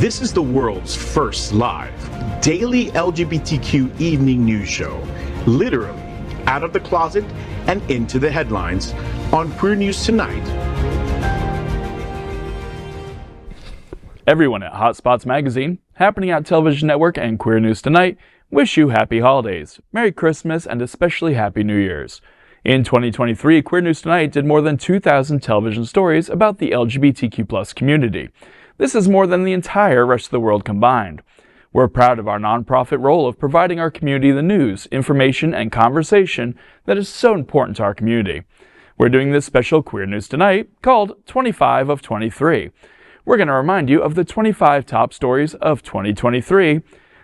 This is the world's first live, daily LGBTQ evening news show, literally out of the closet and into the headlines on Queer News Tonight. Everyone at Hotspots Magazine, Happening Out Television Network, and Queer News Tonight wish you happy holidays, Merry Christmas, and especially Happy New Year's. In 2023, Queer News Tonight did more than 2,000 television stories about the LGBTQ+ community. This is more than the entire rest of the world combined. We're proud of our nonprofit role of providing our community the news, information, and conversation that is so important to our community. We're doing this special Queer News Tonight called 25 of 23. We're going to remind you of the 25 top stories of 2023.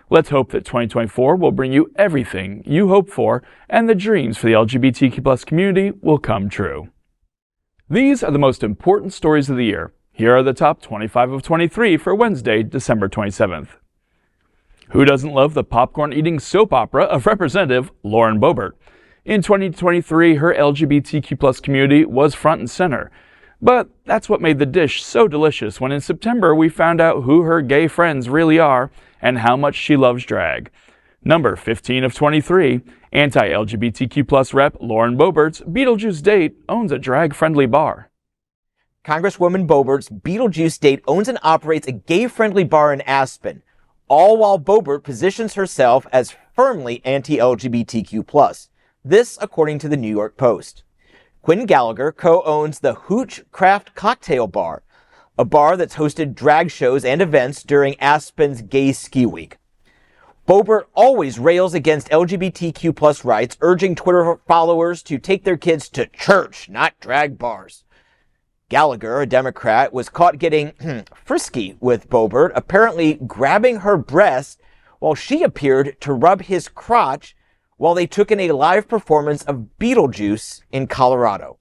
Let's hope that 2024 will bring you everything you hope for and the dreams for the LGBTQ+ community will come true. These are the most important stories of the year. Here are the top 25 of 23 for Wednesday, December 27th. Who doesn't love the popcorn-eating soap opera of Representative Lauren Boebert? In 2023, her LGBTQ+ community was front and center. But that's what made the dish so delicious when in September we found out who her gay friends really are and how much she loves drag. Number 15 of 23, anti-LGBTQ+ rep Lauren Boebert's Beetlejuice date owns a drag-friendly bar. Congresswoman Boebert's Beetlejuice date owns and operates a gay-friendly bar in Aspen, all while Boebert positions herself as firmly anti-LGBTQ+. This, according to the New York Post. Quinn Gallagher co-owns the Hooch Craft Cocktail Bar, a bar that's hosted drag shows and events during Aspen's Gay Ski Week. Boebert always rails against LGBTQ+ rights, urging Twitter followers to take their kids to church, not drag bars. Gallagher, a Democrat, was caught getting frisky with Boebert, apparently grabbing her breast while she appeared to rub his crotch while they took in a live performance of Beetlejuice in Colorado.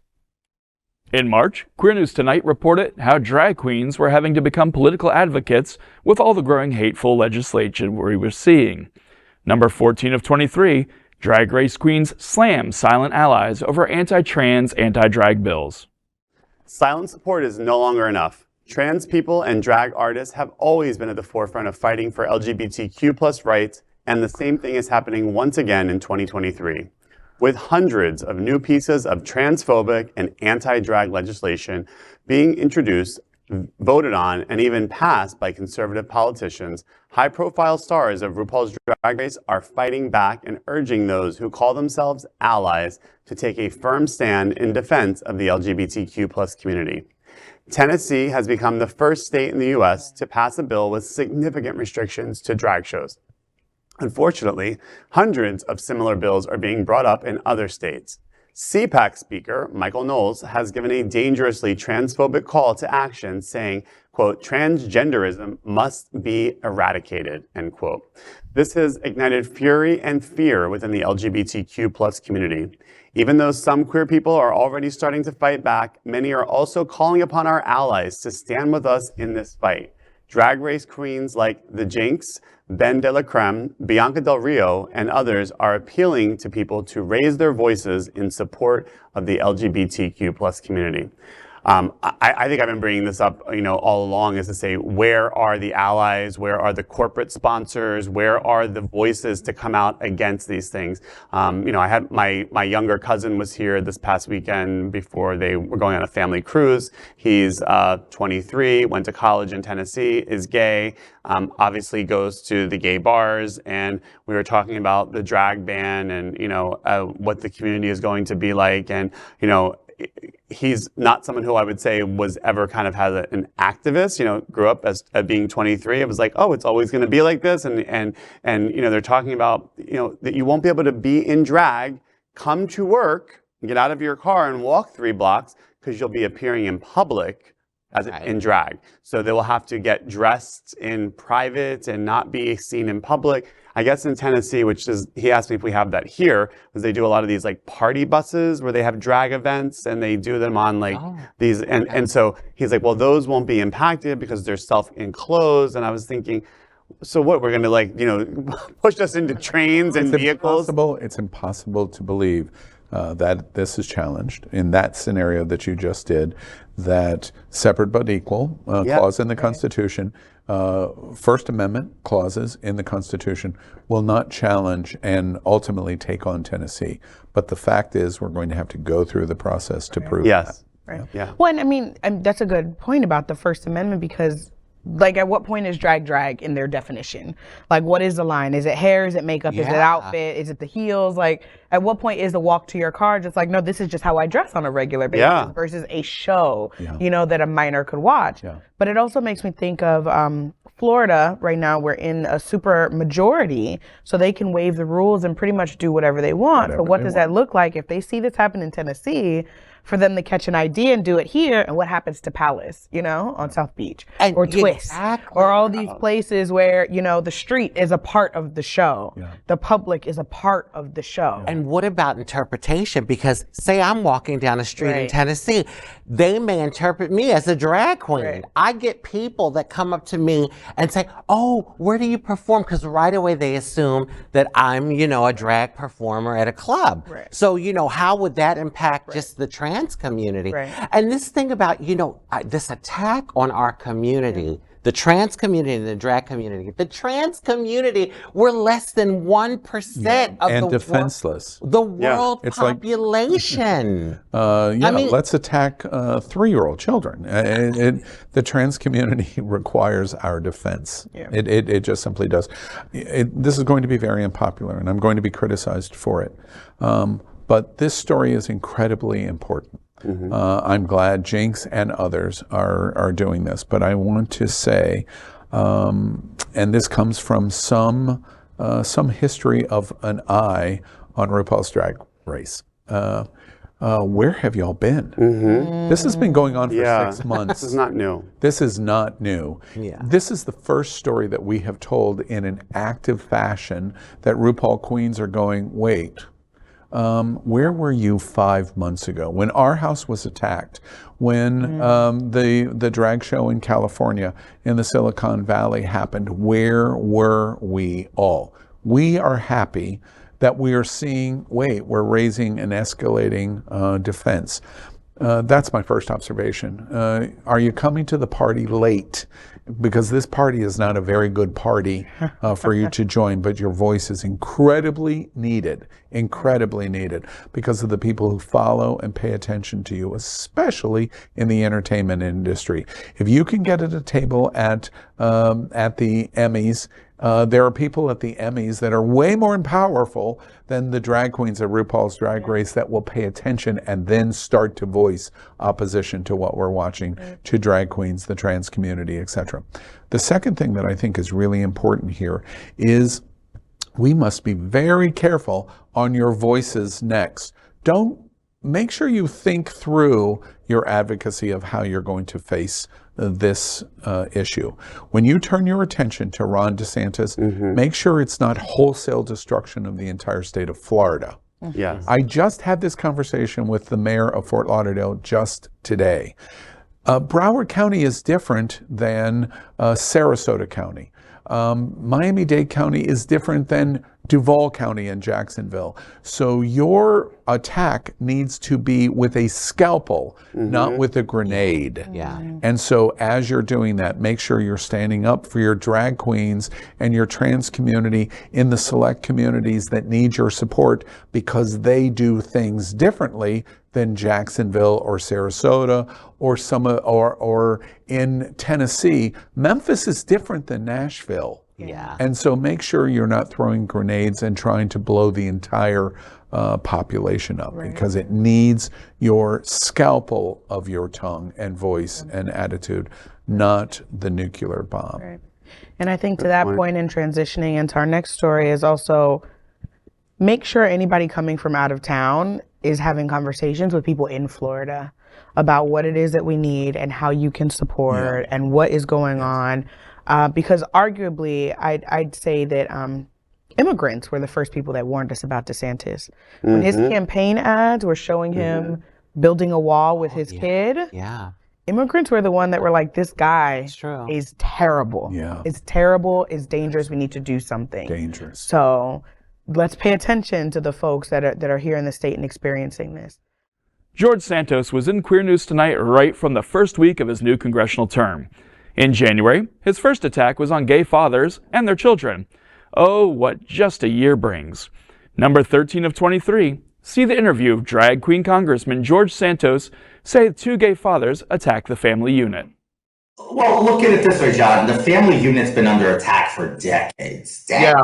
In March, Queer News Tonight reported how drag queens were having to become political advocates with all the growing hateful legislation we were seeing. Number 14 of 23, Drag Race queens slam silent allies over anti-trans, anti-drag bills. Silent support is no longer enough. Trans people and drag artists have always been at the forefront of fighting for LGBTQ+ rights, and the same thing is happening once again in 2023. With hundreds of new pieces of transphobic and anti-drag legislation being introduced, voted on, and even passed by conservative politicians, high-profile stars of RuPaul's Drag Race are fighting back and urging those who call themselves allies to take a firm stand in defense of the LGBTQ+ community. Tennessee has become the first state in the U.S. to pass a bill with significant restrictions to drag shows. Unfortunately, hundreds of similar bills are being brought up in other states. CPAC Speaker Michael Knowles has given a dangerously transphobic call to action, saying, quote, transgenderism must be eradicated, end quote. This has ignited fury and fear within the LGBTQ+ community. Even though some queer people are already starting to fight back, many are also calling upon our allies to stand with us in this fight. Drag race queens like The Jinx, Ben De La Creme, Bianca Del Rio, and others are appealing to people to raise their voices in support of the LGBTQ+ community. I think I've been bringing this up, all along, is to say, where are the allies? Where are the corporate sponsors? Where are the voices to come out against these things? I had my younger cousin was here this past weekend before they were going on a family cruise. He's 23, went to college in Tennessee, is gay, obviously goes to the gay bars, and we were talking about the drag ban and, what the community is going to be like, and, he's not someone who I would say was ever kind of had an activist, grew up as being 23. It was like, oh, it's always going to be like this. And they're talking about, that you won't be able to be in drag, come to work, get out of your car and walk 3 blocks because you'll be appearing in public in drag. So they will have to get dressed in private and not be seen in public. I guess in Tennessee, he asked me if we have that here, because they do a lot of these like party buses where they have drag events and they do them on these, and so he's like, well, those won't be impacted because they're self-enclosed. And I was thinking, so what, we're going to push us into trains and vehicles? It's impossible to believe that this is challenged in that scenario that you just did, that separate but equal clause in the Constitution First Amendment clauses in the Constitution will not challenge and ultimately take on Tennessee. But the fact is, we're going to have to go through the process to prove Yes. that. Right. Well, and I mean, that's a good point about the First Amendment, because like, at what point is drag in their definition? Like, what is the line? Is it hair? Is it makeup? Is it outfit? Is it the heels? Like, at what point is the walk to your car just like, no, this is just how I dress on a regular basis versus a show, you know, that a minor could watch. But it also makes me think of Florida. Right now, we're in a super majority, so they can waive the rules and pretty much do whatever they want. But what does that look like if they see this happen in Tennessee? For them to catch an idea and do it here, and what happens to Palace, you know, on South Beach, or Twist, or all these places where, you know, the street is a part of the show, the public is a part of the show. And what about interpretation? Because say I'm walking down a street in Tennessee, they may interpret me as a drag queen. I get people that come up to me and say, oh, where do you perform? Because right away they assume that I'm, you know, a drag performer at a club. So, you know, how would that impact just the trans community? And this thing about, you know, this attack on our community, the trans community and the drag community. The trans community, we're less than 1% of and the defenseless. The world It's population. Like, I mean, let's attack 3-year-old children. The trans community requires our defense. It just simply does. This is going to be very unpopular, and I'm going to be criticized for it. But this story is incredibly important. I'm glad Jinx and others are doing this. But I want to say, and this comes from some history of an eye on RuPaul's Drag Race. Where have y'all been? This has been going on for 6 months. This is not new. This is not new. This is the first story that we have told in an active fashion that RuPaul queens are going, wait, where were you 5 months ago when our house was attacked, when the drag show in California in the Silicon Valley happened? Where were we all? We are happy that we are seeing, wait, we're raising and escalating defense. That's my first observation. Are you coming to the party late? Because this party is not a very good party for you to join, but your voice is incredibly needed because of the people who follow and pay attention to you, especially in the entertainment industry. If you can get at a table at the Emmys, there are people at the Emmys that are way more powerful than the drag queens at RuPaul's Drag Race that will pay attention and then start to voice opposition to what we're watching, to drag queens, the trans community, etc. The second thing that I think is really important here is we must be very careful on your voices next. Make sure you think through your advocacy of how you're going to face this issue. When you turn your attention to Ron DeSantis, make sure it's not wholesale destruction of the entire state of Florida. I just had this conversation with the mayor of Fort Lauderdale just today. Broward County is different than Sarasota County. Miami-Dade County is different than Duval County and Jacksonville. So your attack needs to be with a scalpel, not with a grenade. And so as you're doing that, make sure you're standing up for your drag queens and your trans community in the select communities that need your support, because they do things differently than Jacksonville or Sarasota or in Tennessee. Memphis is different than Nashville. And so make sure you're not throwing grenades and trying to blow the entire population up, because it needs your scalpel of your tongue and voice and attitude, not the nuclear bomb. And I think to that point, in transitioning into our next story, is also make sure anybody coming from out of town is having conversations with people in Florida about what it is that we need and how you can support and what is going on. Because arguably, I'd say that immigrants were the first people that warned us about DeSantis. When his campaign ads were showing him building a wall with his kid, immigrants were the one that were like, this guy is terrible. It's terrible, it's dangerous, we need to do something. Dangerous. So let's pay attention to the folks that are here in the state and experiencing this. George Santos was in Queer News Tonight right from the first week of his new congressional term. In January, his first attack was on gay fathers and their children. Oh, what just a year brings. Number 13 of 23. See the interview of drag queen Congressman George Santos say 2 gay fathers attacked the family unit. Well, look at it this way, John. The family unit's been under attack for decades. Yeah.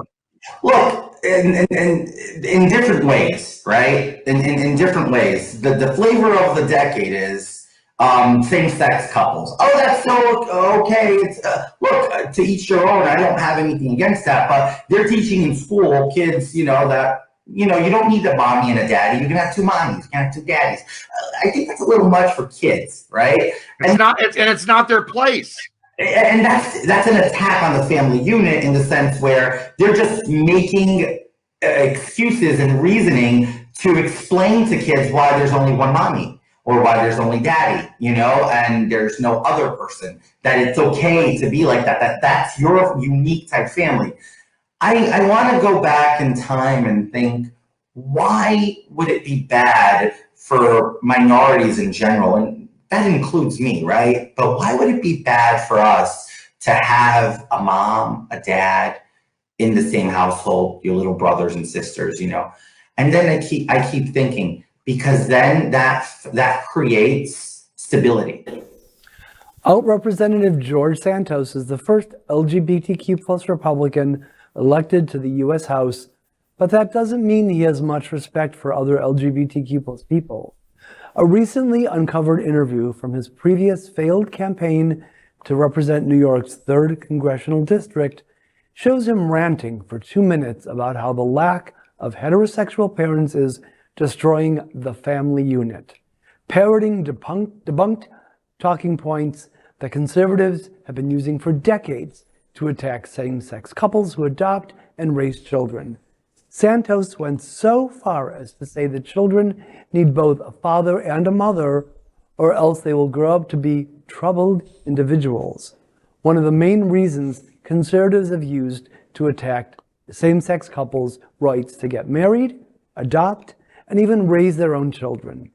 Look, in different ways, right? In different ways. The flavor of the decade is same-sex couples. Oh, that's so okay. It's look, to each their own. I don't have anything against that, but they're teaching in school kids, that you don't need a mommy and a daddy. You can have 2 mommies. You can have 2 daddies. I think that's a little much for kids, right? It's not their place. And that's an attack on the family unit in the sense where they're just making excuses and reasoning to explain to kids why there's only one mommy or why there's only daddy, and there's no other person, that it's okay to be like that, that's your unique type family. I want to go back in time and think, why would it be bad for minorities in general? And that includes me, right? But why would it be bad for us to have a mom, a dad in the same household, your little brothers and sisters, And then I keep thinking, because then that creates stability. Out Representative George Santos is the first LGBTQ plus Republican elected to the U.S. House, but that doesn't mean he has much respect for other LGBTQ plus people. A recently uncovered interview from his previous failed campaign to represent New York's 3rd Congressional District shows him ranting for 2 minutes about how the lack of heterosexual parents is destroying the family unit, parroting debunked talking points that conservatives have been using for decades to attack same-sex couples who adopt and raise children. Santos went so far as to say that children need both a father and a mother, or else they will grow up to be troubled individuals. One of the main reasons conservatives have used to attack same-sex couples' rights to get married, adopt, and even raise their own children.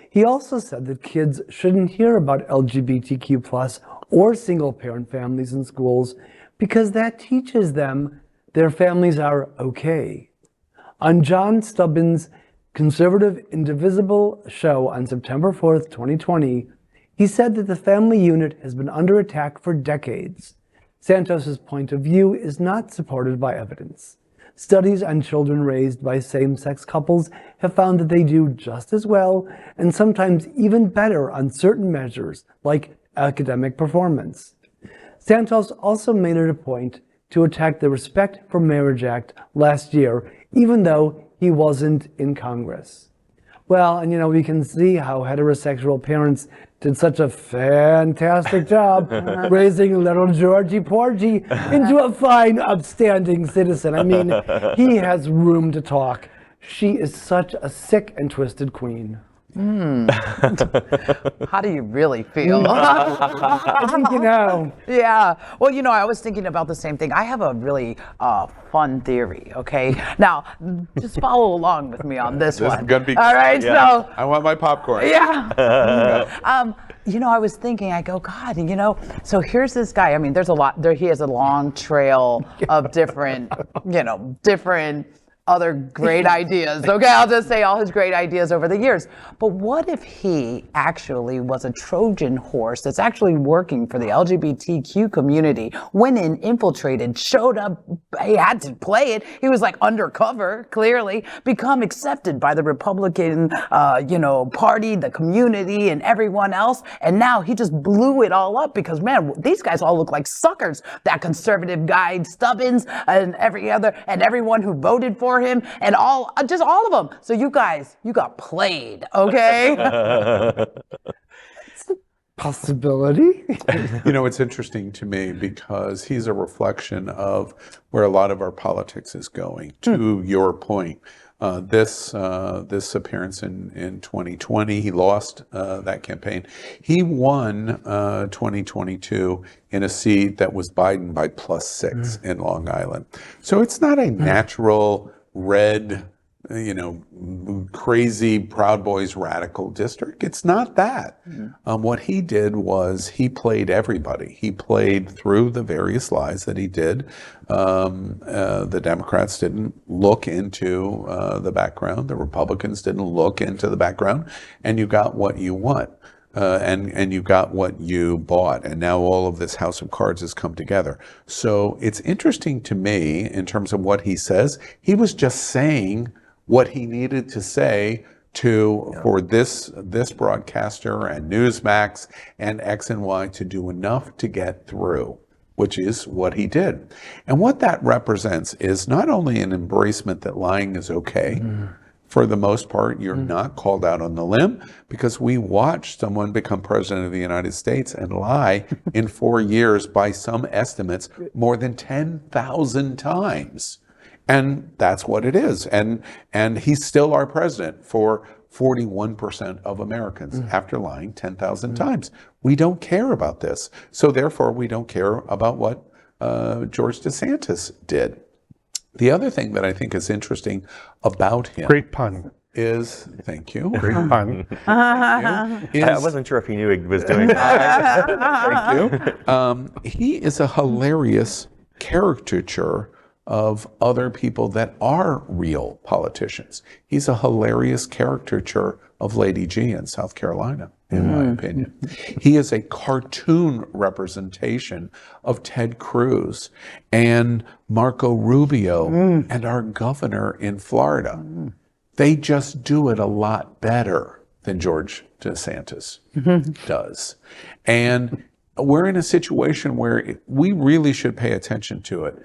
He also said that kids shouldn't hear about LGBTQ plus or single-parent families in schools because that teaches them their families are okay. On John Stubbins' conservative Indivisible show on September 4th, 2020, he said that the family unit has been under attack for decades. Santos's point of view is not supported by evidence. Studies on children raised by same-sex couples have found that they do just as well and sometimes even better on certain measures like academic performance. Santos also made it a point to attack the Respect for Marriage Act last year, even though he wasn't in Congress. Well, and we can see how heterosexual parents did such a fantastic job raising little Georgie Porgy into a fine, upstanding citizen. I mean, he has room to talk. She is such a sick and twisted queen. How do you really feel? I think you know. Yeah. Well, I was thinking about the same thing. I have a really fun theory, okay? Now, just follow along with me on this one. This is going to be all right, yeah. so. I want my popcorn. Yeah. I was thinking, I go, God, so here's this guy. I mean, there's a lot, he has a long trail of different other great ideas. Okay, I'll just say all his great ideas over the years. But what if he actually was a Trojan horse that's actually working for the LGBTQ community, went in, infiltrated, showed up, he had to play it. He was like undercover, clearly, become accepted by the Republican, party, the community, and everyone else. And now he just blew it all up because, man, these guys all look like suckers. That conservative guy, Stubbins, and everyone who voted for him, and all of them. So you guys, you got played, okay? It's a possibility. It's interesting to me because he's a reflection of where a lot of our politics is going. To your point, this appearance in 2020, he lost that campaign. He won 2022 in a seat that was Biden by +6 in Long Island. So it's not a natural red crazy Proud Boys radical district. It's not that. What he did was he played everybody. He played through the various lies that he did. The Democrats didn't look into the background. The Republicans didn't look into the background, and you got what you want. And you got what you bought, and now all of this house of cards has come together. So it's interesting to me in terms of what he says. He was just saying what he needed to say for this broadcaster and Newsmax and X and Y to do enough to get through, which is what he did. And what that represents is not only an embracement that lying is okay. For the most part, you're not called out on the limb, because we watched someone become president of the United States and lie in 4 years, by some estimates, more than 10,000 times. And that's what it is. And he's still our president for 41% of Americans after lying 10,000 times. We don't care about this. So therefore, we don't care about what George DeSantis did. The other thing that I think is interesting about him. Great pun. Is, thank you. Great pun. I wasn't sure if he knew he was doing that. Thank you. He is a hilarious caricature of other people that are real politicians. He's a hilarious caricature of Lady G in South Carolina, in my opinion. He is a cartoon representation of Ted Cruz and Marco Rubio and our governor in Florida. They just do it a lot better than George DeSantis does. And we're in a situation where we really should pay attention to it.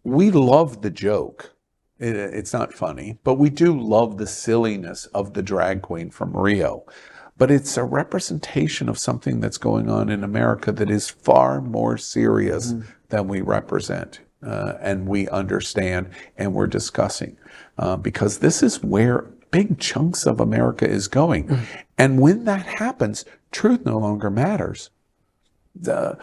We love the joke. It's not funny, but we do love the silliness of the drag queen from Rio. But it's a representation of something that's going on in America that is far more serious than we represent and we understand and we're discussing. Because this is where big chunks of America is going. And when that happens, truth no longer matters. The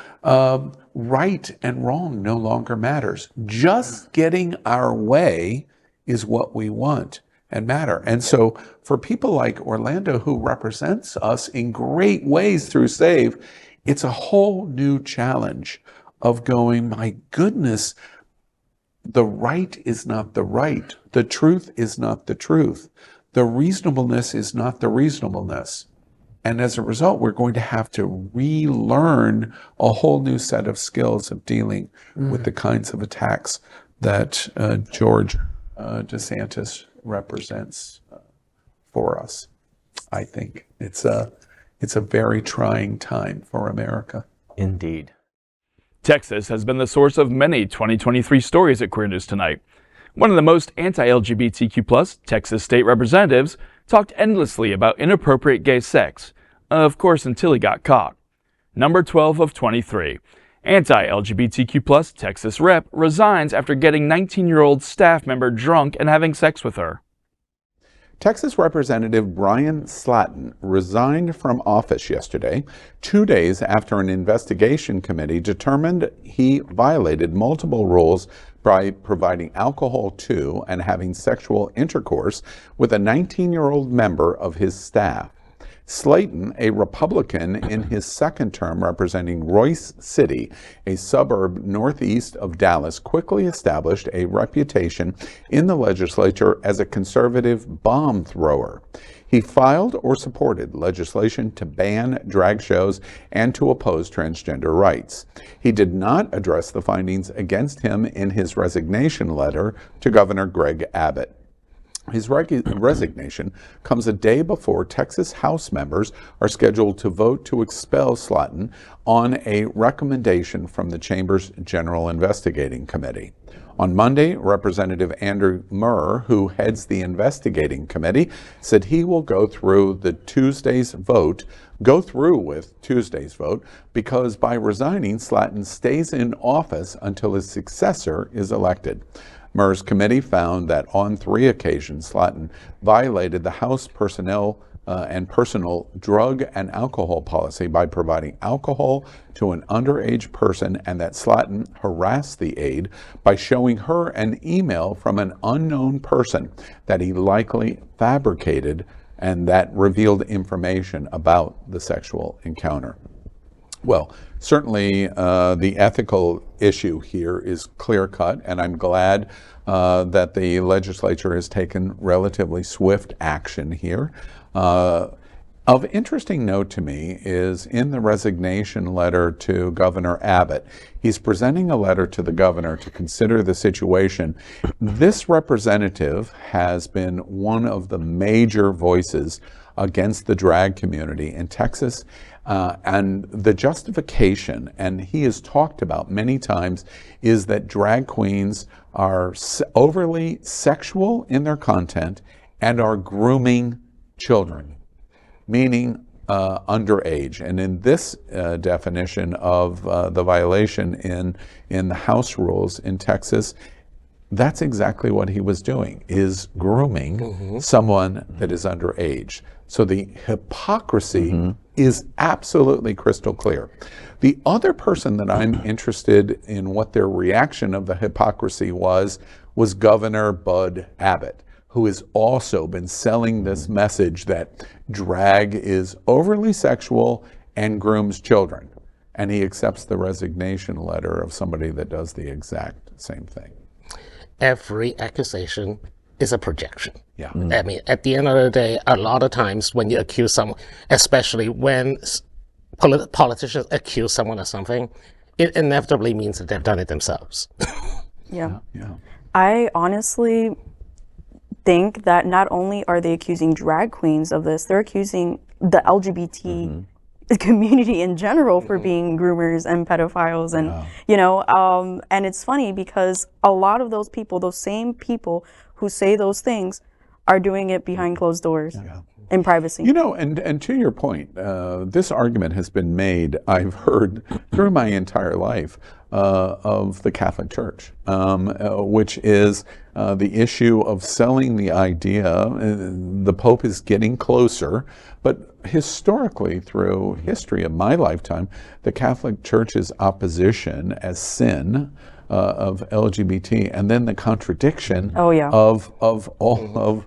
right and wrong no longer matters. Just getting our way is what we want and matter. And so for people like Orlando, who represents us in great ways through SAVE, it's a whole new challenge of going, my goodness, the right is not the right. The truth is not the truth. The reasonableness is not the reasonableness. And as a result, we're going to have to relearn a whole new set of skills of dealing with the kinds of attacks that George DeSantis represents for us. I think it's a very trying time for America. Indeed. Texas has been the source of many 2023 stories at Queer News Tonight. One of the most anti-LGBTQ+ Texas state representatives talked endlessly about inappropriate gay sex, of course until he got caught. Number 12 of 23. Anti-LGBTQ+ Texas rep resigns after getting 19-year-old staff member drunk and having sex with her. Texas Representative Brian Slatton resigned from office yesterday, 2 days after an investigation committee determined he violated multiple rules by providing alcohol to and having sexual intercourse with a 19-year-old member of his staff. Slayton, a Republican in his second term representing Royce City, a suburb northeast of Dallas, quickly established a reputation in the legislature as a conservative bomb thrower. He filed or supported legislation to ban drag shows and to oppose transgender rights. He did not address the findings against him in his resignation letter to Governor Greg Abbott. His resignation comes a day before Texas House members are scheduled to vote to expel Slatton on a recommendation from the Chamber's General Investigating Committee. On Monday, Representative Andrew Murr, who heads the investigating committee, said he will go through with Tuesday's vote because by resigning, Slatton stays in office until his successor is elected. Murr's committee found that on 3 occasions, Slatton violated the House Personnel and personal drug and alcohol policy by providing alcohol to an underage person, and that Slatton harassed the aide by showing her an email from an unknown person that he likely fabricated and that revealed information about the sexual encounter. Well, certainly the ethical issue here is clear-cut, and I'm glad that the legislature has taken relatively swift action here. Of interesting note to me is in the resignation letter to Governor Abbott. He's presenting a letter to the governor to consider the situation. This representative has been one of the major voices against the drag community in Texas, and the justification, and he has talked about many times, is that drag queens are overly sexual in their content and are grooming children, meaning underage. And in this definition of the violation in the House rules in Texas, that's exactly what he was doing, is grooming someone that is underage. So the hypocrisy is absolutely crystal clear. The other person that I'm interested in what their reaction of the hypocrisy was Governor Bud Abbott, who has also been selling this message that drag is overly sexual and grooms children. And he accepts the resignation letter of somebody that does the exact same thing. Every accusation is a projection. Yeah. I mean, at the end of the day, a lot of times when you accuse someone, especially when politicians accuse someone of something, it inevitably means that they've done it themselves. Yeah. I honestly think that not only are they accusing drag queens of this, they're accusing the LGBT community in general for being groomers and pedophiles, and you know, and it's funny because a lot of those people, those same people who say those things, are doing it behind closed doors in privacy. You know, and to your point, this argument has been made, I've heard through my entire life, of the Catholic Church, which is the issue of selling the idea, the Pope is getting closer, but historically, through history of my lifetime, the Catholic Church's opposition as sin of LGBT, and then the contradiction of all of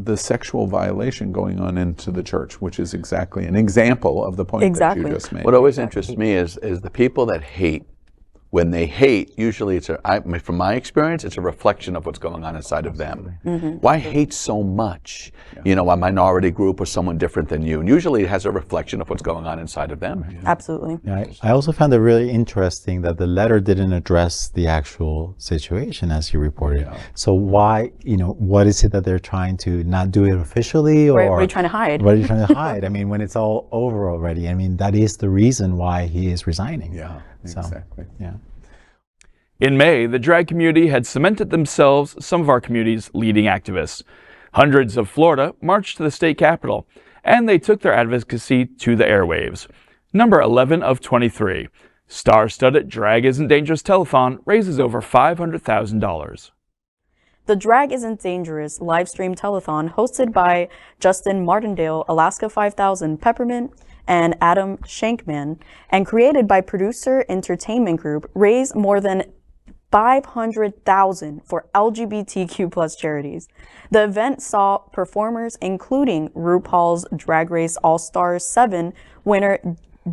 the sexual violation going on into the church, which is exactly an example of the point that you just made. What always interests me is the people that hate. When they hate, usually from my experience, it's a reflection of what's going on inside of them. Why hate so much? You know, a minority group or someone different than you. And usually it has a reflection of what's going on inside of them. Absolutely. Yeah, I also found it really interesting that the letter didn't address the actual situation as you reported. So why, you know, what is it that they're trying to not do it officially, or what are you trying to hide? What are you trying to hide? I mean, when it's all over already, I mean, that is the reason why he is resigning. Yeah, exactly. Yeah. In May, the drag community had cemented themselves some of our community's leading activists. Hundreds of Florida marched to the state capitol, and they took their advocacy to the airwaves. Number 11 of 23, star-studded Drag Isn't Dangerous telethon raises over $500,000. The Drag Isn't Dangerous live stream telethon, hosted by Justin Martindale, Alaska 5000, Peppermint, and Adam Shankman, and created by Producer Entertainment Group, raised more than $500,000 for LGBTQ+ charities. The event saw performers including RuPaul's Drag Race All-Stars 7 winner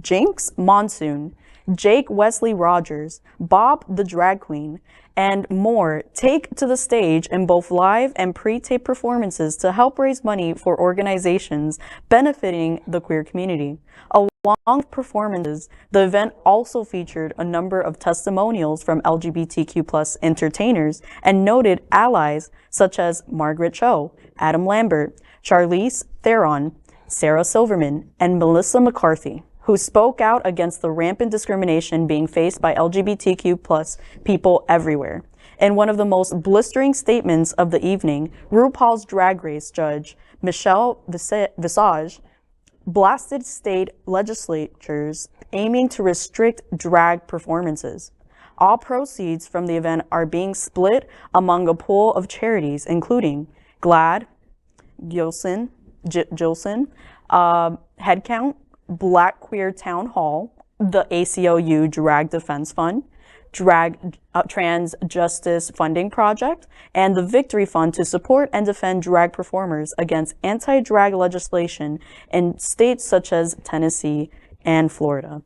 Jinx Monsoon, Jake Wesley Rogers, Bob the Drag Queen, and more take to the stage in both live and pre-tape performances to help raise money for organizations benefiting the queer community. Along with performances, the event also featured a number of testimonials from LGBTQ+ entertainers and noted allies such as Margaret Cho, Adam Lambert, Charlize Theron, Sarah Silverman, and Melissa McCarthy, who spoke out against the rampant discrimination being faced by LGBTQ+ people everywhere. In one of the most blistering statements of the evening, RuPaul's Drag Race judge, Michelle Visage, blasted state legislatures aiming to restrict drag performances. All proceeds from the event are being split among a pool of charities, including GLAAD, Gilson, Gilson, Headcount, Black Queer Town Hall, the ACLU Drag Defense Fund, Trans Justice Funding Project, and the Victory Fund to support and defend drag performers against anti-drag legislation in states such as Tennessee and Florida.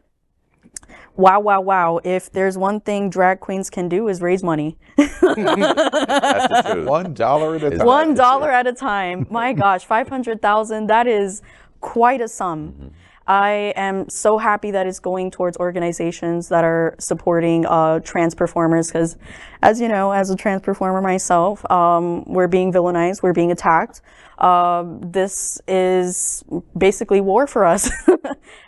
Wow, wow, wow. If there's one thing drag queens can do is raise money. That's the truth. $1 at a time. $1 at a time. My gosh, 500,000, that is quite a sum. Mm-hmm. I am so happy that it's going towards organizations that are supporting trans performers because, as you know, as a trans performer myself, we're being villainized, we're being attacked. This is basically war for us.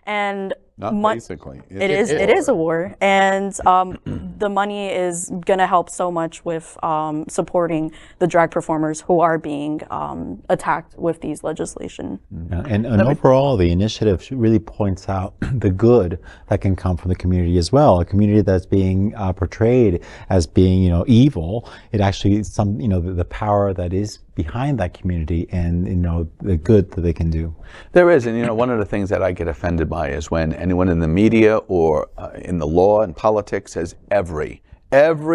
And basically. It is a war. And the money is going to help so much with supporting the drag performers who are being attacked with these legislation. And overall, the initiative really points out the good that can come from the community as well. A community that's being portrayed as being, evil. It actually the power that is behind that community and the good that they can do. There is, and one of the things that I get offended by is when anyone in the media or in the law and politics says every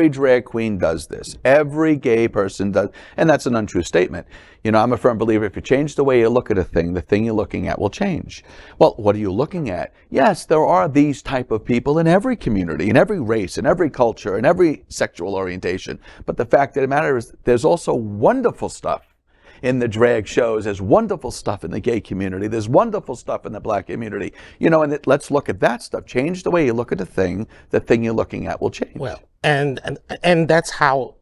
drag queen does this, every gay person does, and that's an untrue statement. I'm a firm believer if you change the way you look at a thing, the thing you're looking at will change. Well, what are you looking at? Yes, there are these type of people in every community, in every race, in every culture, in every sexual orientation. But the fact of the matter is there's also wonderful stuff in the drag shows. There's wonderful stuff in the gay community. There's wonderful stuff in the black community. And let's look at that stuff. Change the way you look at a thing, the thing you're looking at will change. Well, and that's how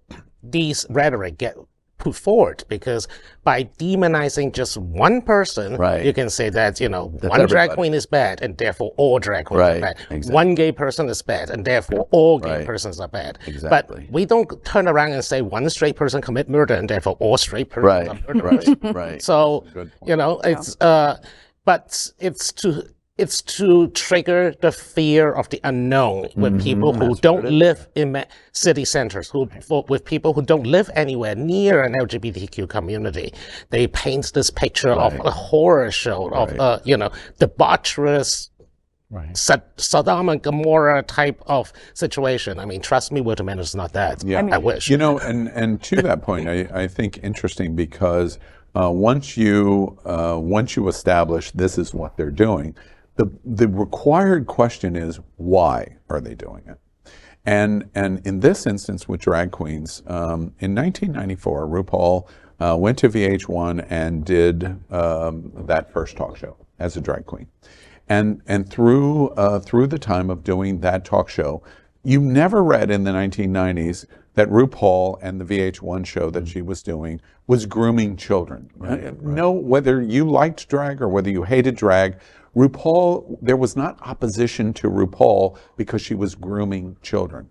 these rhetoric get put forward, because by demonizing just one person, you can say that, one drag queen is bad and therefore all drag queens are bad. Exactly. One gay person is bad and therefore all gay persons are bad. Exactly. But we don't turn around and say one straight person commit murder and therefore all straight persons are murderers. So, it's, but it's to trigger the fear of the unknown with people who don't live in city centers, with people who don't live anywhere near an LGBTQ community. They paint this picture of a horror show, of debaucherous Sodom and Gomorrah type of situation. I mean, trust me, Wilderman is not that. Yeah. I wish. And to that point, I think interesting because once you establish this is what they're doing, the required question is, why are they doing it? And in this instance with drag queens, in 1994, RuPaul went to VH1 and did that first talk show as a drag queen. And through the time of doing that talk show, you never read in the 1990s that RuPaul and the VH1 show that she was doing was grooming children. No, whether you liked drag or whether you hated drag, RuPaul, there was not opposition to RuPaul because she was grooming children.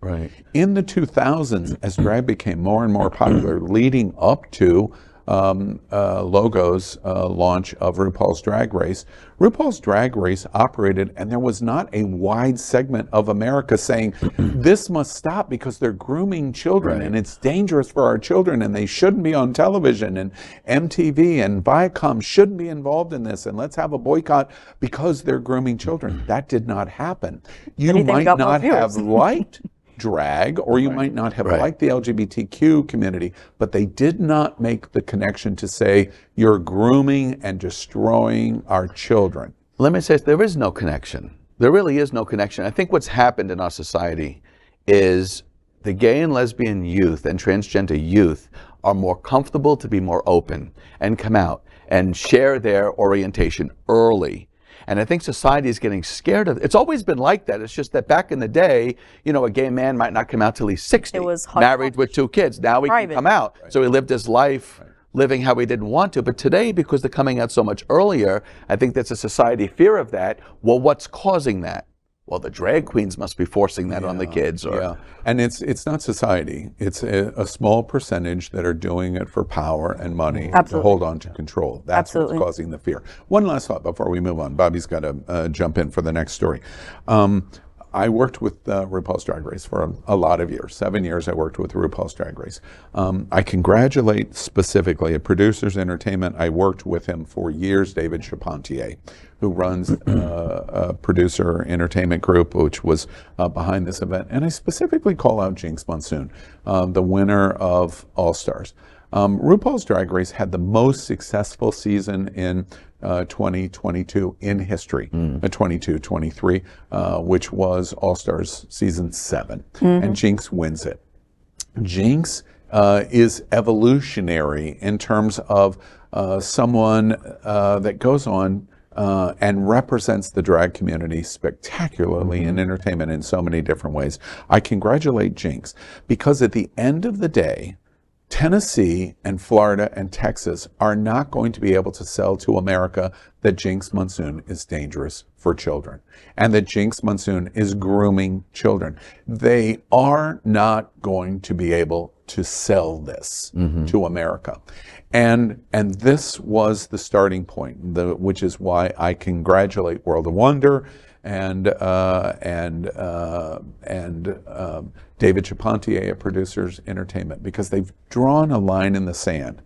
In the 2000s, as drag became more and more popular, leading up to Logo's launch of RuPaul's Drag Race, RuPaul's Drag Race operated, and there was not a wide segment of America saying, this must stop because they're grooming children and it's dangerous for our children and they shouldn't be on television, and MTV and Viacom shouldn't be involved in this, and let's have a boycott because they're grooming children. That did not happen. You might not have liked drag, or you might not have liked the LGBTQ community, but they did not make the connection to say you're grooming and destroying our children. Let me say, there is no connection. There really is no connection. I think what's happened in our society is the gay and lesbian youth and transgender youth are more comfortable to be more open and come out and share their orientation early. And I think society is getting scared of it. It's always been like that. It's just that back in the day, a gay man might not come out till he's 60, married with 2 kids. Now he can come out. So he lived his life living how he didn't want to. But today, because they're coming out so much earlier, I think there's a society fear of that. Well, what's causing that? Well, the drag queens must be forcing that on the kids. And it's not society. It's a small percentage that are doing it for power and money to hold on to control. That's what's causing the fear. One last thought before we move on. Bobby's got to jump in for the next story. I worked with RuPaul's Drag Race for a lot of years. 7 years I worked with RuPaul's Drag Race. I congratulate specifically at Producers Entertainment. I worked with him for years, David Charpentier, who runs a producer entertainment group, which was behind this event. And I specifically call out Jinx Monsoon, the winner of All Stars. RuPaul's Drag Race had the most successful season in 2022 in history, 22-23, which was All Stars season 7, and Jinx wins it. Jinx is evolutionary in terms of someone that goes on and represents the drag community spectacularly in entertainment in so many different ways. I congratulate Jinx because at the end of the day, Tennessee and Florida and Texas are not going to be able to sell to America that Jinx Monsoon is dangerous for children and that Jinx Monsoon is grooming children. They are not going to be able to sell this to America. And this was the starting point, which is why I congratulate World of Wonder and David Charpentier at Producers Entertainment, because they've drawn a line in the sand.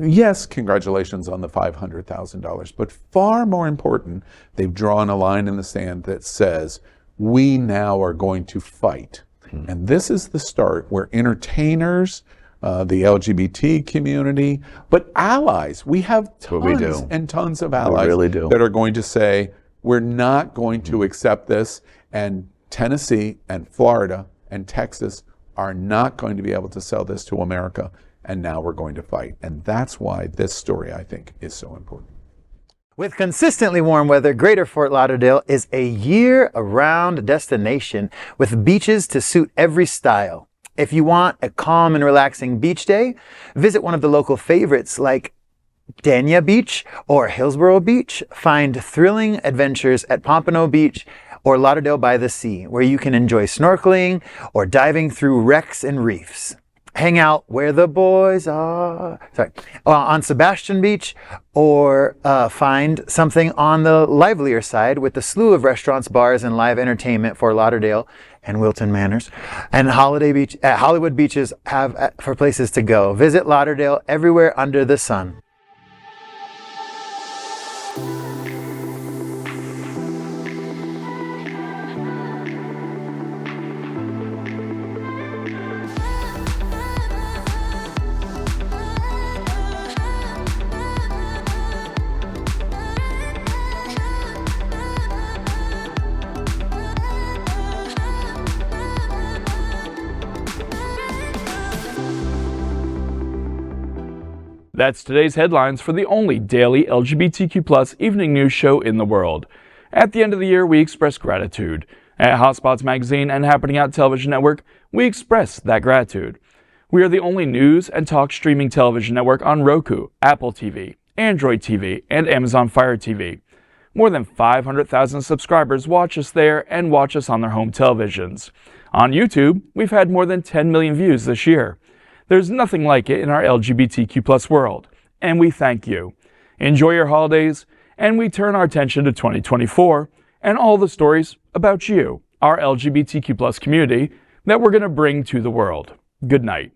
Yes, congratulations on the $500,000, but far more important, they've drawn a line in the sand that says, we now are going to fight. And this is the start where entertainers, the LGBT community, but allies, we have tons and tons of allies that are going to say, we're not going to accept this, and Tennessee and Florida and Texas are not going to be able to sell this to America, and now we're going to fight. And that's why this story, I think, is so important. With consistently warm weather, Greater Fort Lauderdale is a year-round destination with beaches to suit every style. If you want a calm and relaxing beach day, visit one of the local favorites like Dania Beach or Hillsborough Beach. Find thrilling adventures at Pompano Beach or Lauderdale by the Sea, where you can enjoy snorkeling or diving through wrecks and reefs. Hang out where the boys are, on Sebastian Beach, or find something on the livelier side with the slew of restaurants, bars, and live entertainment for Lauderdale and Wilton Manors. And Hollywood beaches have for places to go. Visit Lauderdale everywhere under the sun. That's today's headlines for the only daily LGBTQ+ evening news show in the world. At the end of the year, we express gratitude. At Hotspots Magazine and Happening Out Television Network, we express that gratitude. We are the only news and talk streaming television network on Roku, Apple TV, Android TV, and Amazon Fire TV. More than 500,000 subscribers watch us there and watch us on their home televisions. On YouTube, we've had more than 10 million views this year. There's nothing like it in our LGBTQ+ world, and we thank you. Enjoy your holidays, and we turn our attention to 2024 and all the stories about you, our LGBTQ+ community, that we're going to bring to the world. Good night.